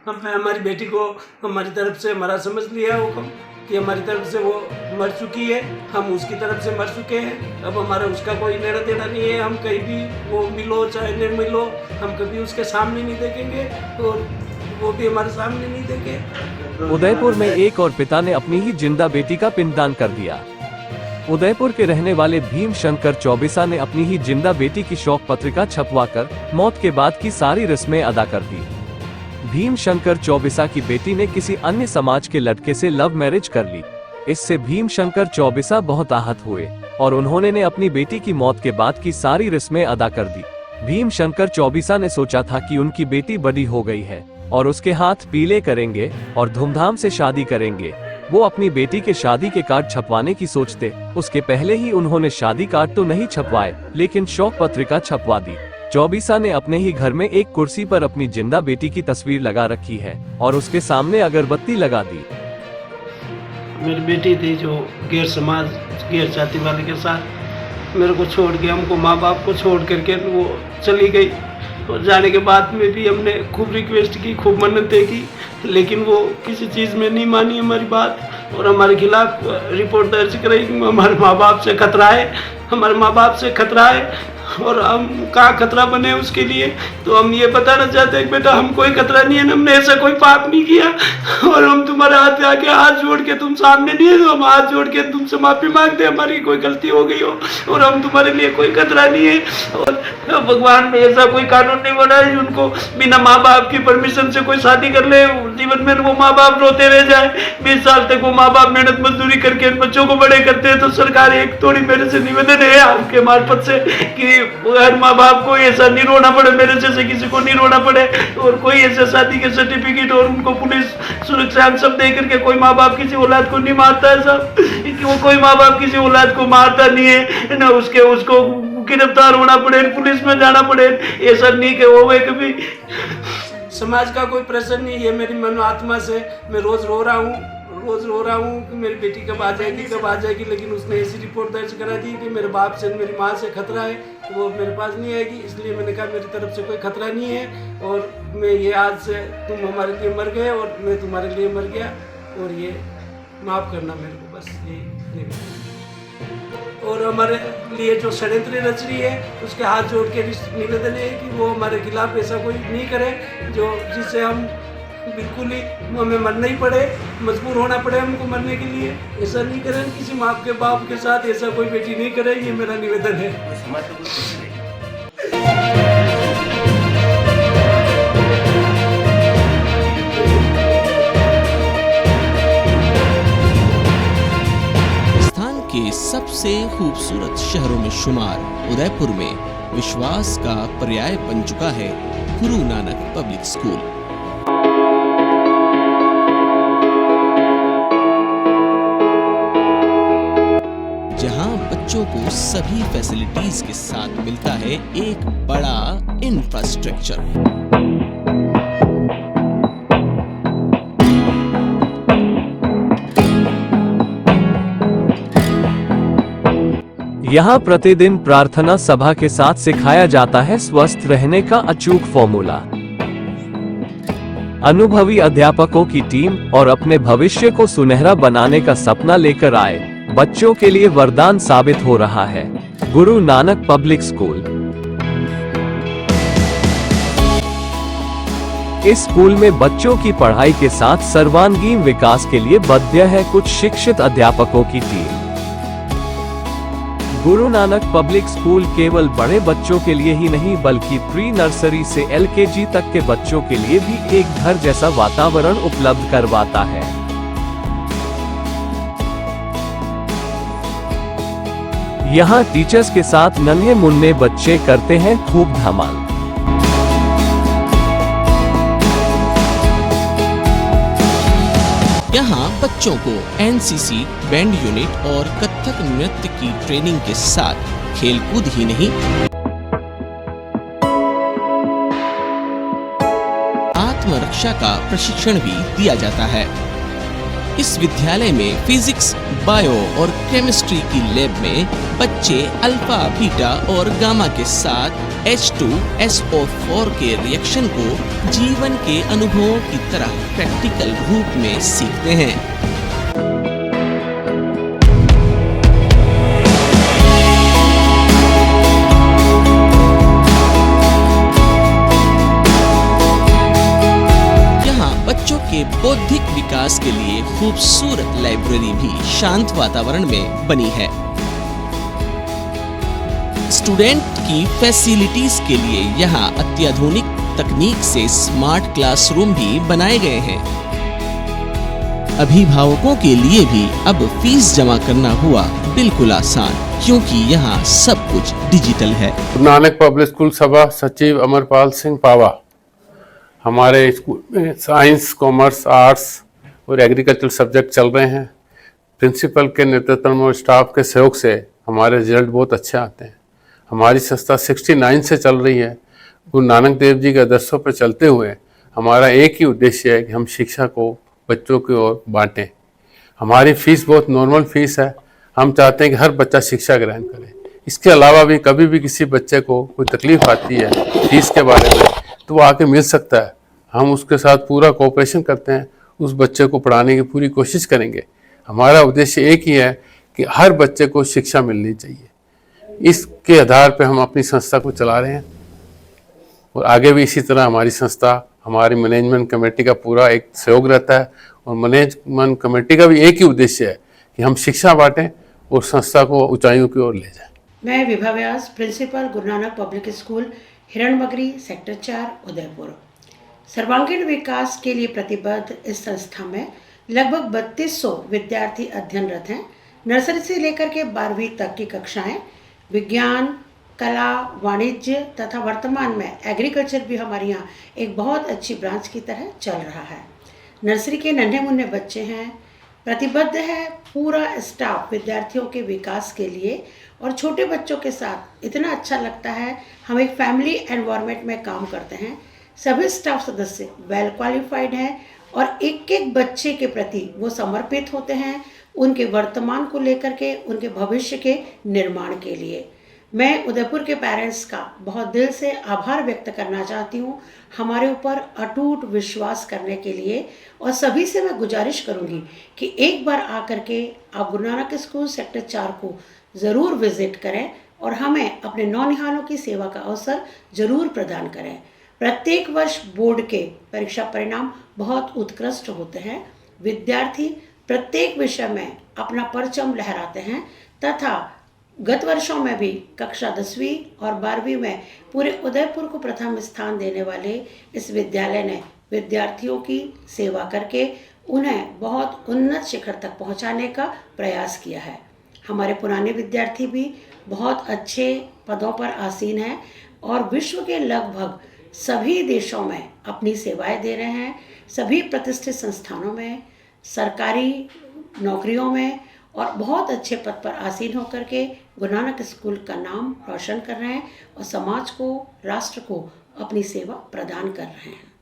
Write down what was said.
हमने हमारी बेटी को हमारी तरफ से हमारा समझ लिया हुक्म कि हमारी तरफ से वो मर चुकी है, हम उसकी तरफ से मर चुके हैं। अब हमारा उसका कोई लेना देना नहीं है। हम कहीं भी वो मिलो चाहे नहीं मिलो, हम कभी उसके सामने नहीं देखेंगे और वो भी हमारे सामने नहीं देखे। उदयपुर में एक और पिता ने अपनी ही जिंदा बेटी का पिंडदान कर दिया। उदयपुर के रहने वाले भीम शंकर चौबीसा ने अपनी ही जिंदा बेटी की शोक पत्रिका छपवाकर मौत के बाद की सारी रस्में अदा कर दी। भीम शंकर चौबीसा की बेटी ने किसी अन्य समाज के लड़के से लव मैरिज कर ली। इससे भीम शंकर चौबीसा बहुत आहत हुए और उन्होंने अपनी बेटी की मौत के बाद की सारी रस्में अदा कर दी। भीम शंकर चौबीसा ने सोचा था कि उनकी बेटी बड़ी हो गई है और उसके हाथ पीले करेंगे और धूमधाम से शादी करेंगे। वो अपनी बेटी के शादी के कार्ड छपवाने की सोचते उसके पहले ही उन्होंने शादी कार्ड तो नहीं छपवाए लेकिन शोक पत्रिका छपवा दी। चौबीसा ने अपने ही घर में एक कुर्सी पर अपनी जिंदा बेटी की तस्वीर लगा रखी है और उसके सामने अगरबत्ती लगा दी। मेरी बेटी थी जो गैर समाज गैर जाति वाले के साथ मेरे को छोड़ के, हमको माँ बाप को छोड़ करके वो चली गई। और जाने के बाद में भी हमने खूब रिक्वेस्ट की, खूब मन्नतें की, लेकिन वो किसी चीज़ में नहीं मानी हमारी बात और हमारे खिलाफ रिपोर्ट दर्ज कराई। हमारे माँ बाप से खतरा है, हमारे माँ बाप से खतरा है और हम कहाँ खतरा बने उसके लिए। तो हम ये बताना चाहते हैं बेटा हम कोई खतरा नहीं है, हमने ऐसा कोई पाप नहीं किया और हम तुम्हारे हाथ आके हाथ जोड़ के, तुम सामने नहीं है तो हम हाथ जोड़ के तुमसे माफ़ी मांगते हैं, हमारी कोई गलती हो गई हो और हम तुम्हारे लिए कोई खतरा नहीं है। और भगवान ने ऐसा कोई कानून नहीं बनाया उनको बिना माँ बाप की परमिशन से कोई शादी कर ले, जीवन में वो माँ बाप रोते रह जाए। 20 साल तक वो माँ बाप मेहनत मजदूरी करके बच्चों को बड़े करते हैं। तो सरकार एक थोड़ी मेरे से निवेदन है आपके मार्फत से कि हर माँ बाप को ऐसा नहीं रोना पड़े, मेरे जैसे किसी को नहीं रोना पड़े और कोई ऐसे शादी के सर्टिफिकेट और उनको पुलिस सुरक्षा सब दे करके कोई माँ बाप किसी औलाद को नहीं मारता है साहब, कि वो कोई माँ बाप किसी औलाद को मारता नहीं है ना, उसको गिरफ्तार होना पड़े, पुलिस में जाना पड़े, ऐसा नहीं कि होवे कभी। समाज का कोई प्रश्न नहीं है, मेरी मन आत्मा से मैं रोज रो रहा हूँ कि मेरी बेटी कब आ जाएगी, लेकिन उसने ऐसी रिपोर्ट दर्ज करा दी कि मेरे बाप से मेरी माँ से खतरा है, तो वो मेरे पास नहीं आएगी। इसलिए मैंने कहा मेरी तरफ से कोई खतरा नहीं है और मैं ये आज से तुम हमारे लिए मर गए और मैं तुम्हारे लिए मर गया और ये माफ़ करना मेरे को, बस ये। और हमारे लिए जो षड्यंत्र रच रही है उसके हाथ जोड़ के निवेदन है कि वो हमारे खिलाफ ऐसा कोई नहीं करे जो जिससे हम बिल्कुल ही हमें मरना ही पड़े, मजबूर होना पड़े हमको मरने के लिए। ऐसा नहीं करें, किसी माँ के बाप के साथ ऐसा कोई बेटी नहीं करे, ये मेरा निवेदन है। स्थान के सबसे खूबसूरत शहरों में शुमार उदयपुर में विश्वास का पर्याय बन चुका है गुरु नानक पब्लिक स्कूल। जहां बच्चों को सभी फैसिलिटीज के साथ मिलता है एक बड़ा इंफ्रास्ट्रक्चर। यहाँ प्रतिदिन प्रार्थना सभा के साथ सिखाया जाता है स्वस्थ रहने का अचूक फॉर्मूला। अनुभवी अध्यापकों की टीम और अपने भविष्य को सुनहरा बनाने का सपना लेकर आए बच्चों के लिए वरदान साबित हो रहा है गुरु नानक पब्लिक स्कूल। इस स्कूल में बच्चों की पढ़ाई के साथ सर्वांगीण विकास के लिए बद्ध है कुछ शिक्षित अध्यापकों की team. Guru Nanak public school केवल बड़े बच्चों के लिए ही नहीं बल्कि प्री नर्सरी से LKG तक के बच्चों के लिए भी एक घर जैसा वातावरण उपलब्ध करवाता है। यहाँ टीचर्स के साथ नन्हे मुन्ने बच्चे करते हैं खूब धमाल। यहाँ बच्चों को NCC, बैंड यूनिट और कथक नृत्य की ट्रेनिंग के साथ खेलकूद ही नहीं आत्मरक्षा का प्रशिक्षण भी दिया जाता है। इस विद्यालय में फिजिक्स, बायो और केमिस्ट्री की लैब में बच्चे अल्फा, बीटा और गामा के साथ H2SO4 के रिएक्शन को जीवन के अनुभवों की तरह प्रैक्टिकल रूप में सीखते हैं। बच्चों के बौद्धिक विकास के लिए खूबसूरत लाइब्रेरी भी शांत वातावरण में बनी है। स्टूडेंट की फैसिलिटीज के लिए यहाँ अत्याधुनिक तकनीक से स्मार्ट क्लासरूम भी बनाए गए हैं। अभिभावकों के लिए भी अब फीस जमा करना हुआ बिल्कुल आसान, क्योंकि यहाँ सब कुछ डिजिटल है। गुरु नानक पब्लिक स्कूल सभा सचिव अमरपाल सिंह पावा। हमारे स्कूल में साइंस, कॉमर्स, आर्ट्स और एग्रीकल्चर सब्जेक्ट चल रहे हैं। प्रिंसिपल के नेतृत्व में और स्टाफ के सहयोग से हमारे रिजल्ट बहुत अच्छे आते हैं। हमारी संस्था 69 से चल रही है। गुरु नानक देव जी के आदर्शों पर चलते हुए हमारा एक ही उद्देश्य है कि हम शिक्षा को बच्चों की ओर बांटें। हमारी फीस बहुत नॉर्मल फीस है। हम चाहते हैं कि हर बच्चा शिक्षा ग्रहण करे। इसके अलावा भी कभी भी किसी बच्चे को कोई तकलीफ आती है फीस के बारे में तो वो आके मिल सकता है। हम उसके साथ पूरा कोऑपरेशन करते हैं, उस बच्चे को पढ़ाने की पूरी कोशिश करेंगे। हमारा उद्देश्य एक ही है कि हर बच्चे को शिक्षा मिलनी चाहिए। इसके आधार पर हम अपनी संस्था को चला रहे हैं और आगे भी इसी तरह हमारी संस्था, हमारी मैनेजमेंट कमेटी का पूरा एक सहयोग रहता है और मैनेजमेंट कमेटी का भी एक ही उद्देश्य है कि हम शिक्षा बांटें और संस्था को ऊंचाइयों की ओर ले जाएं। मैं विभा व्यास, principal Guru Nanak public school Hiranmagri, sector 4, Udaipur. सर्वांगीण विकास के लिए प्रतिबद्ध इस संस्था में लगभग 3200 विद्यार्थी अध्ययनरत हैं। नर्सरी से लेकर के 12वीं तक की कक्षाएं विज्ञान, कला, वाणिज्य तथा वर्तमान में एग्रीकल्चर भी हमारे यहाँ एक बहुत अच्छी ब्रांच की तरह चल रहा है। नर्सरी के नन्हे मुन्ने बच्चे हैं। प्रतिबद्ध है पूरा स्टाफ विद्यार्थियों के विकास के लिए और छोटे बच्चों के साथ इतना अच्छा लगता है। हम एक फैमिली एनवायरनमेंट में काम करते हैं। सभी स्टाफ सदस्य वेल क्वालिफाइड हैं और एक एक बच्चे के प्रति वो समर्पित होते हैं, उनके वर्तमान को लेकर के, उनके भविष्य के निर्माण के लिए। मैं उदयपुर के पेरेंट्स का बहुत दिल से आभार व्यक्त करना चाहती हूँ हमारे ऊपर अटूट विश्वास करने के लिए। और सभी से मैं गुजारिश करूँगी कि एक बार आकर के आप गुरु नानक स्कूल सेक्टर 4 को ज़रूर विजिट करें और हमें अपने नौनिहालों की सेवा का अवसर ज़रूर प्रदान करें। प्रत्येक वर्ष बोर्ड के परीक्षा परिणाम बहुत उत्कृष्ट होते हैं। विद्यार्थी प्रत्येक विषय में अपना परचम लहराते हैं तथा गत वर्षों में भी कक्षा 10वीं और 12वीं में पूरे उदयपुर को प्रथम स्थान देने वाले इस विद्यालय ने विद्यार्थियों की सेवा करके उन्हें बहुत उन्नत शिखर तक पहुंचाने का प्रयास किया है। हमारे पुराने विद्यार्थी भी बहुत अच्छे पदों पर आसीन हैं और विश्व के लगभग सभी देशों में अपनी सेवाएं दे रहे हैं। सभी प्रतिष्ठित संस्थानों में, सरकारी नौकरियों में और बहुत अच्छे पद पर आसीन होकर के गुरु नानक स्कूल का नाम रोशन कर रहे हैं और समाज को, राष्ट्र को अपनी सेवा प्रदान कर रहे हैं।